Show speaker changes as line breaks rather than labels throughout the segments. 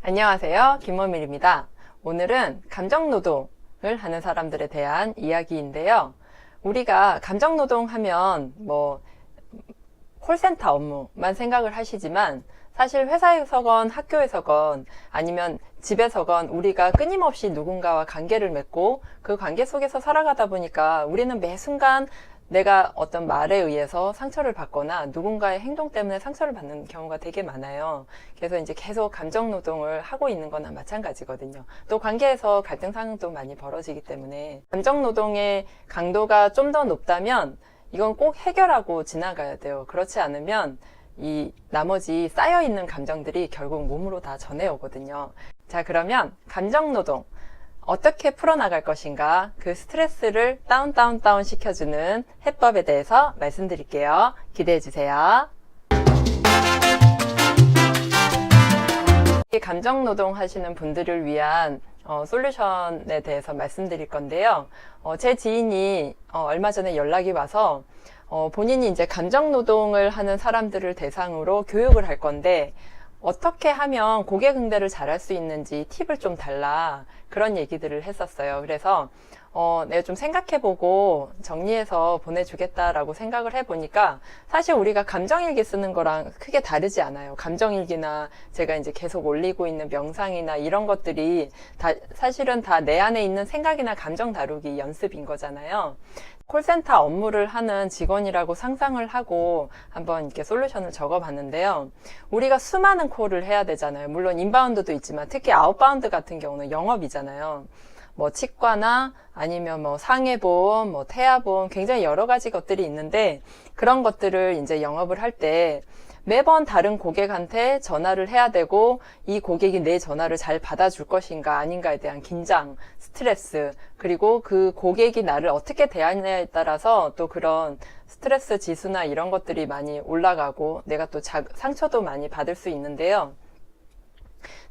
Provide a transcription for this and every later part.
안녕하세요. 김모밀입니다. 오늘은 감정노동을 하는 사람들에 대한 이야기인데요. 우리가 감정노동 하면 콜센터 업무만 생각을 하시지만 사실 회사에서건 학교에서건 아니면 집에서건 우리가 끊임없이 누군가와 관계를 맺고 그 관계 속에서 살아가다 보니까 우리는 매 순간 내가 어떤 말에 의해서 상처를 받거나 누군가의 행동 때문에 상처를 받는 경우가 되게 많아요. 그래서 이제 계속 감정 노동을 하고 있는 거나 마찬가지거든요. 또 관계에서 갈등 상황도 많이 벌어지기 때문에 감정 노동의 강도가 좀 더 높다면 이건 꼭 해결하고 지나가야 돼요. 그렇지 않으면 이 나머지 쌓여있는 감정들이 결국 몸으로 다 전해오거든요. 자, 그러면 감정 노동 어떻게 풀어나갈 것인가, 그 스트레스를 다운 시켜주는 해법에 대해서 말씀드릴게요. 기대해주세요. 감정노동 하시는 분들을 위한 솔루션에 대해서 말씀드릴 건데요. 제 지인이 얼마 전에 연락이 와서 본인이 이제 감정노동을 하는 사람들을 대상으로 교육을 할 건데 어떻게 하면 고객 응대를 잘할 수 있는지 팁을 좀 달라, 그런 얘기들을 했었어요. 그래서 내가 좀 생각해보고 정리해서 보내주겠다라고 생각을 해보니까 사실 우리가 감정일기 쓰는 거랑 크게 다르지 않아요. 감정일기나 제가 이제 계속 올리고 있는 명상이나 이런 것들이 사실은 다 내 안에 있는 생각이나 감정 다루기 연습인 거잖아요. 콜센터 업무를 하는 직원이라고 상상을 하고 한번 이렇게 솔루션을 적어봤는데요. 우리가 수많은 콜을 해야 되잖아요. 물론 인바운드도 있지만 특히 아웃바운드 같은 경우는 영업이잖아요. 치과나 아니면 상해보험, 태아보험, 굉장히 여러 가지 것들이 있는데 그런 것들을 이제 영업을 할 때 매번 다른 고객한테 전화를 해야 되고 이 고객이 내 전화를 잘 받아줄 것인가 아닌가에 대한 긴장, 스트레스, 그리고 그 고객이 나를 어떻게 대하느냐에 따라서 또 그런 스트레스 지수나 이런 것들이 많이 올라가고 내가 또 상처도 많이 받을 수 있는데요.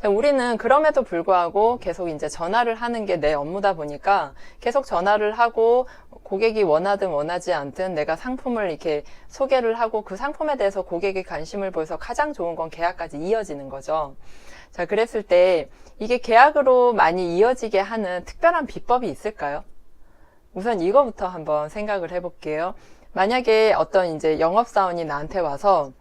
우리는 그럼에도 불구하고 계속 이제 전화를 하는 게 내 업무다 보니까 계속 전화를 하고 고객이 원하든 원하지 않든 내가 상품을 이렇게 소개를 하고 그 상품에 대해서 고객이 관심을 보여서 가장 좋은 건 계약까지 이어지는 거죠. 자, 그랬을 때 이게 계약으로 많이 이어지게 하는 특별한 비법이 있을까요? 우선 이거부터 한번 생각을 해볼게요. 만약에 어떤 이제 영업사원이 나한테 와서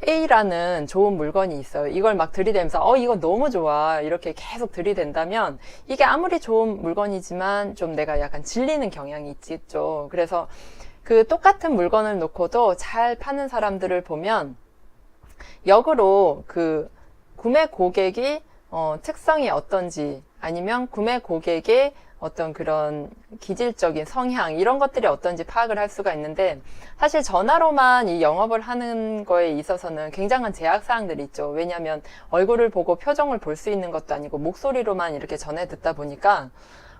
A라는 좋은 물건이 있어요. 이걸 막 들이대면서 이거 너무 좋아 이렇게 계속 들이댄다면 이게 아무리 좋은 물건이지만 좀 내가 약간 질리는 경향이 있겠죠. 그래서 그 똑같은 물건을 놓고도 잘 파는 사람들을 보면 역으로 그 구매 고객이 특성이 어떤지 아니면 구매 고객의 어떤 그런 기질적인 성향 이런 것들이 어떤지 파악을 할 수가 있는데 사실 전화로만 이 영업을 하는 거에 있어서는 굉장한 제약사항들이 있죠. 왜냐하면 얼굴을 보고 표정을 볼 수 있는 것도 아니고 목소리로만 이렇게 전해 듣다 보니까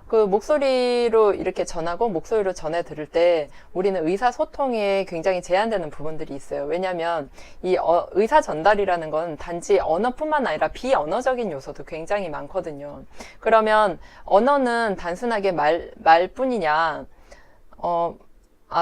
그 목소리로 이렇게 전하고 목소리로 전해 들을 때 우리는 의사소통에 굉장히 제한되는 부분들이 있어요. 왜냐하면 이 의사 전달이라는 건 단지 언어뿐만 아니라 비언어적인 요소도 굉장히 많거든요. 그러면 언어는 단순하게 말뿐이냐,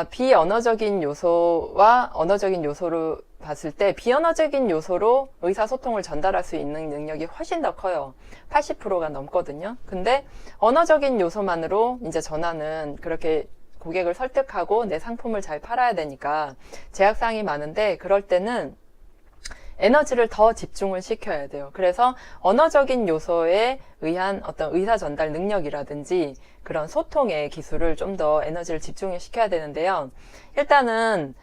비언어적인 요소와 언어적인 요소로 봤을 때 비언어적인 요소로 의사소통을 전달할 수 있는 능력이 훨씬 더 커요. 80%가 넘거든요. 근데 언어적인 요소만으로 이제 전화는 그렇게 고객을 설득하고 내 상품을 잘 팔아야 되니까 제약사항이 많은데 그럴 때는 에너지를 더 집중을 시켜야 돼요. 그래서 언어적인 요소에 의한 어떤 의사 전달 능력이라든지 그런 소통의 기술을 좀 더 에너지를 집중을 시켜야 되는데요. 일단은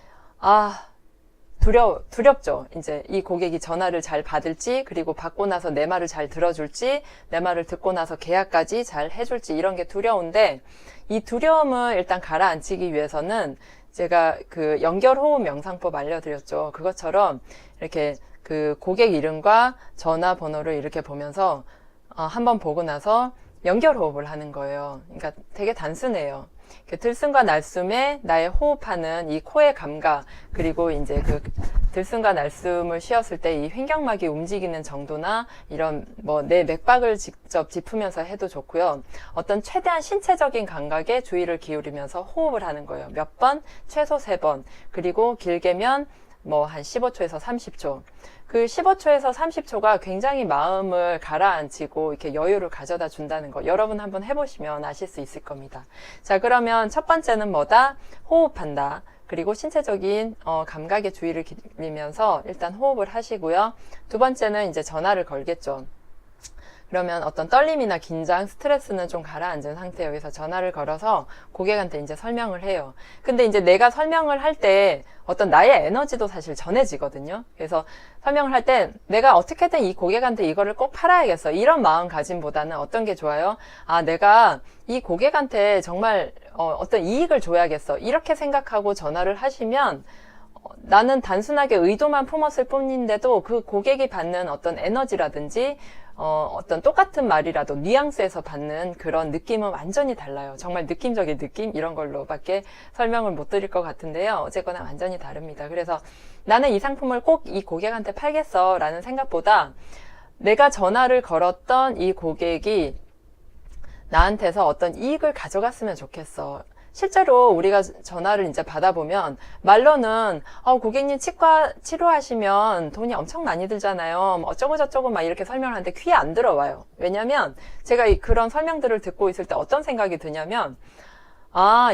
두렵죠. 이제 이 고객이 전화를 잘 받을지, 그리고 받고 나서 내 말을 잘 들어줄지, 내 말을 듣고 나서 계약까지 잘 해줄지 이런 게 두려운데 이 두려움을 일단 가라앉히기 위해서는 제가 그 연결호흡 명상법 알려드렸죠. 그것처럼 이렇게 그 고객 이름과 전화번호를 이렇게 보면서 한번 보고 나서 연결호흡을 하는 거예요. 그러니까 되게 단순해요. 들숨과 날숨에 나의 호흡하는 이 코의 감각, 그리고 이제 그 들숨과 날숨을 쉬었을 때 이 횡격막이 움직이는 정도나 이런 내 맥박을 직접 짚으면서 해도 좋고요. 어떤 최대한 신체적인 감각에 주의를 기울이면서 호흡을 하는 거예요. 몇 번? 최소 3번. 그리고 길게면 뭐 한 15초에서 30초. 그 15초에서 30초가 굉장히 마음을 가라앉히고 이렇게 여유를 가져다 준다는 거. 여러분 한번 해보시면 아실 수 있을 겁니다. 자, 그러면 첫 번째는 뭐다? 호흡한다. 그리고 신체적인 감각에 주의를 기울이면서 일단 호흡을 하시고요. 두 번째는 이제 전화를 걸겠죠. 그러면 어떤 떨림이나 긴장, 스트레스는 좀 가라앉은 상태에 여기서 전화를 걸어서 고객한테 이제 설명을 해요. 근데 이제 내가 설명을 할 때 어떤 나의 에너지도 사실 전해지거든요. 그래서 설명을 할 때 내가 어떻게든 이 고객한테 이거를 꼭 팔아야겠어. 이런 마음가짐보다는 어떤 게 좋아요? 아, 내가 이 고객한테 정말 어떤 이익을 줘야겠어. 이렇게 생각하고 전화를 하시면 나는 단순하게 의도만 품었을 뿐인데도 그 고객이 받는 어떤 에너지라든지 어떤 똑같은 말이라도 뉘앙스에서 받는 그런 느낌은 완전히 달라요. 정말 느낌적인 느낌? 이런 걸로밖에 설명을 못 드릴 것 같은데요. 어쨌거나 완전히 다릅니다. 그래서 나는 이 상품을 꼭 이 고객한테 팔겠어 라는 생각보다 내가 전화를 걸었던 이 고객이 나한테서 어떤 이익을 가져갔으면 좋겠어. 실제로 우리가 전화를 이제 받아보면 말로는 고객님 치과 치료하시면 돈이 엄청 많이 들잖아요. 뭐 어쩌고 저쩌고 막 이렇게 설명을 하는데 귀에 안 들어와요. 왜냐면 제가 그런 설명들을 듣고 있을 때 어떤 생각이 드냐면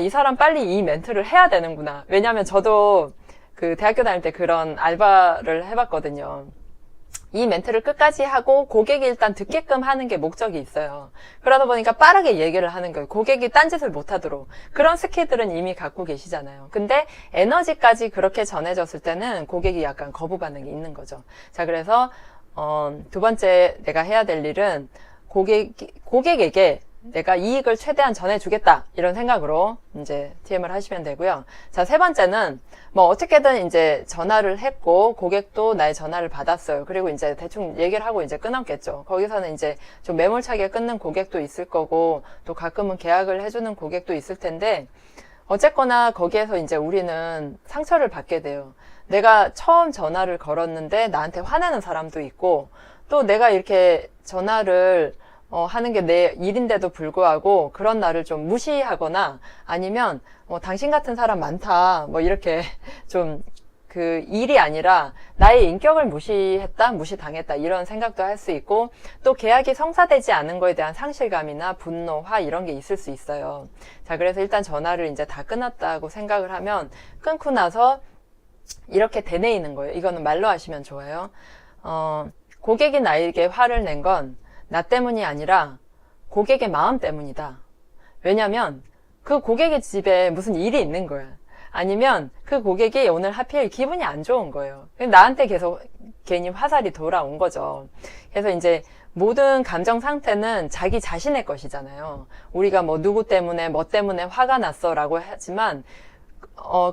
이 사람 빨리 이 멘트를 해야 되는구나. 왜냐면 저도 그 대학교 다닐 때 그런 알바를 해봤거든요. 이 멘트를 끝까지 하고 고객이 일단 듣게끔 하는 게 목적이 있어요. 그러다 보니까 빠르게 얘기를 하는 거예요. 고객이 딴짓을 못하도록. 그런 스킬들은 이미 갖고 계시잖아요. 근데 에너지까지 그렇게 전해졌을 때는 고객이 약간 거부 반응이 있는 거죠. 자, 그래서 두 번째 내가 해야 될 일은 고객에게 내가 이익을 최대한 전해주겠다 이런 생각으로 이제 TM을 하시면 되고요. 자, 세 번째는 뭐 어떻게든 이제 전화를 했고 고객도 나의 전화를 받았어요. 그리고 이제 대충 얘기를 하고 이제 끊었겠죠. 거기서는 이제 좀 매몰차게 끊는 고객도 있을 거고 또 가끔은 계약을 해주는 고객도 있을 텐데 어쨌거나 거기에서 이제 우리는 상처를 받게 돼요. 내가 처음 전화를 걸었는데 나한테 화내는 사람도 있고 또 내가 이렇게 전화를 하는 게 내 일인데도 불구하고 그런 나를 좀 무시하거나 아니면 당신 같은 사람 많다 뭐 이렇게 좀 그 일이 아니라 나의 인격을 무시했다, 무시당했다 이런 생각도 할 수 있고 또 계약이 성사되지 않은 거에 대한 상실감이나 분노, 화 이런 게 있을 수 있어요. 자, 그래서 일단 전화를 이제 다 끊었다고 생각을 하면 끊고 나서 이렇게 되뇌이는 거예요. 이거는 말로 하시면 좋아요. 고객이 나에게 화를 낸 건 나 때문이 아니라 고객의 마음 때문이다. 왜냐면 그 고객의 집에 무슨 일이 있는 거야. 아니면 그 고객이 오늘 하필 기분이 안 좋은 거예요. 나한테 계속 괜히 화살이 돌아온 거죠. 그래서 이제 모든 감정 상태는 자기 자신의 것이잖아요. 우리가 뭐 누구 때문에 뭐 때문에 화가 났어 라고 하지만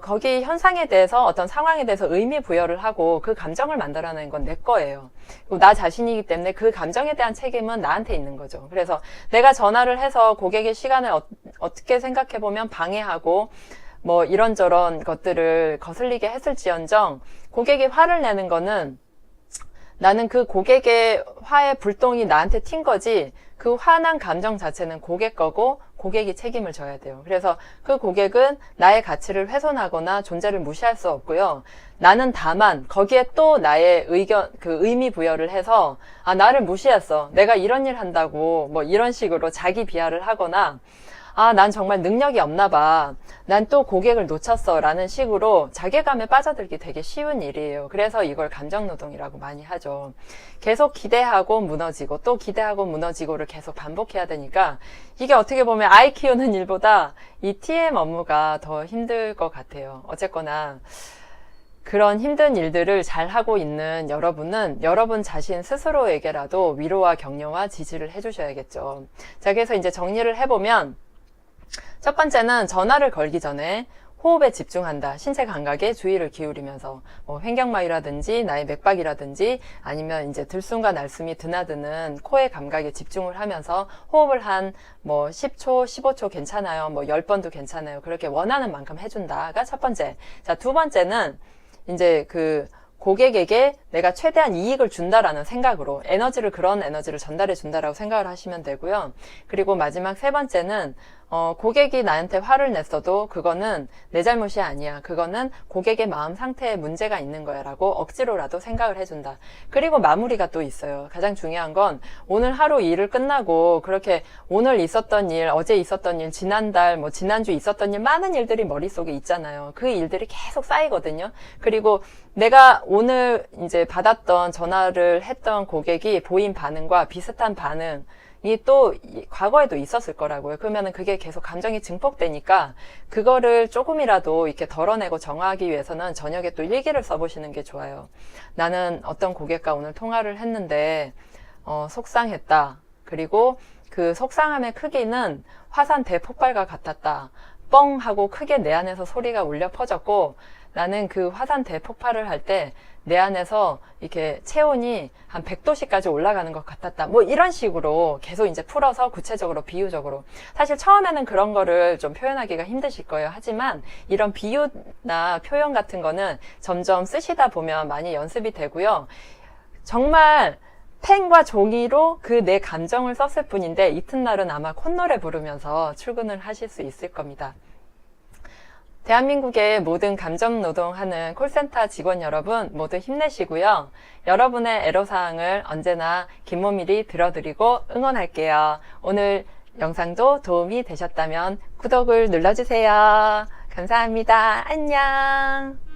거기 현상에 대해서 어떤 상황에 대해서 의미 부여를 하고 그 감정을 만들어내는 건 내 거예요. 그리고 나 자신이기 때문에 그 감정에 대한 책임은 나한테 있는 거죠. 그래서 내가 전화를 해서 고객의 시간을 어떻게 생각해 보면 방해하고 뭐 이런저런 것들을 거슬리게 했을지언정 고객이 화를 내는 거는 나는 그 고객의 화의 불똥이 나한테 튄 거지 그 화난 감정 자체는 고객 거고 고객이 책임을 져야 돼요. 그래서 그 고객은 나의 가치를 훼손하거나 존재를 무시할 수 없고요. 나는 다만 거기에 또 나의 의견, 그 의미 부여를 해서 나를 무시했어. 내가 이런 일 한다고 뭐 이런 식으로 자기 비하를 하거나 난 정말 능력이 없나 봐. 난 또 고객을 놓쳤어. 라는 식으로 자괴감에 빠져들기 되게 쉬운 일이에요. 그래서 이걸 감정노동이라고 많이 하죠. 계속 기대하고 무너지고 또 기대하고 무너지고를 계속 반복해야 되니까 이게 어떻게 보면 아이 키우는 일보다 이 TM 업무가 더 힘들 것 같아요. 어쨌거나 그런 힘든 일들을 잘 하고 있는 여러분은 여러분 자신 스스로에게라도 위로와 격려와 지지를 해주셔야겠죠. 자, 그래서 이제 정리를 해보면 첫 번째는 전화를 걸기 전에 호흡에 집중한다. 신체 감각에 주의를 기울이면서 뭐 횡격막이라든지 나의 맥박이라든지 아니면 이제 들숨과 날숨이 드나드는 코의 감각에 집중을 하면서 호흡을 한 뭐 10초, 15초 괜찮아요. 뭐 10번도 괜찮아요. 그렇게 원하는 만큼 해준다가 첫 번째. 자, 두 번째는 이제 그 고객에게 내가 최대한 이익을 준다라는 생각으로 그런 에너지를 전달해 준다라고 생각을 하시면 되고요. 그리고 마지막 세 번째는 고객이 나한테 화를 냈어도 그거는 내 잘못이 아니야. 그거는 고객의 마음 상태에 문제가 있는 거야 라고 억지로라도 생각을 해준다. 그리고 마무리가 또 있어요. 가장 중요한 건 오늘 하루 일을 끝나고 그렇게 오늘 있었던 일, 어제 있었던 일, 지난달, 지난주 있었던 일, 많은 일들이 머릿속에 있잖아요. 그 일들이 계속 쌓이거든요. 그리고 내가 오늘 이제 받았던 전화를 했던 고객이 보인 반응과 비슷한 반응이 또 과거에도 있었을 거라고요. 그러면은 그게 계속 감정이 증폭되니까 그거를 조금이라도 이렇게 덜어내고 정화하기 위해서는 저녁에 또 일기를 써보시는 게 좋아요. 나는 어떤 고객과 오늘 통화를 했는데 속상했다. 그리고 그 속상함의 크기는 화산 대폭발과 같았다. 뻥 하고 크게 내 안에서 소리가 울려 퍼졌고 나는 그 화산 대폭발을 할 때 내 안에서 이렇게 체온이 한 100도씨까지 올라가는 것 같았다. 이런 식으로 계속 이제 풀어서 구체적으로 비유적으로. 사실 처음에는 그런 거를 좀 표현하기가 힘드실 거예요. 하지만 이런 비유나 표현 같은 거는 점점 쓰시다 보면 많이 연습이 되고요. 정말 펜과 종이로 그 내 감정을 썼을 뿐인데 이튿날은 아마 콧노래 부르면서 출근을 하실 수 있을 겁니다. 대한민국의 모든 감정노동하는 콜센터 직원 여러분 모두 힘내시고요. 여러분의 애로사항을 언제나 김모밀이 들어드리고 응원할게요. 오늘 영상도 도움이 되셨다면 구독을 눌러주세요. 감사합니다. 안녕.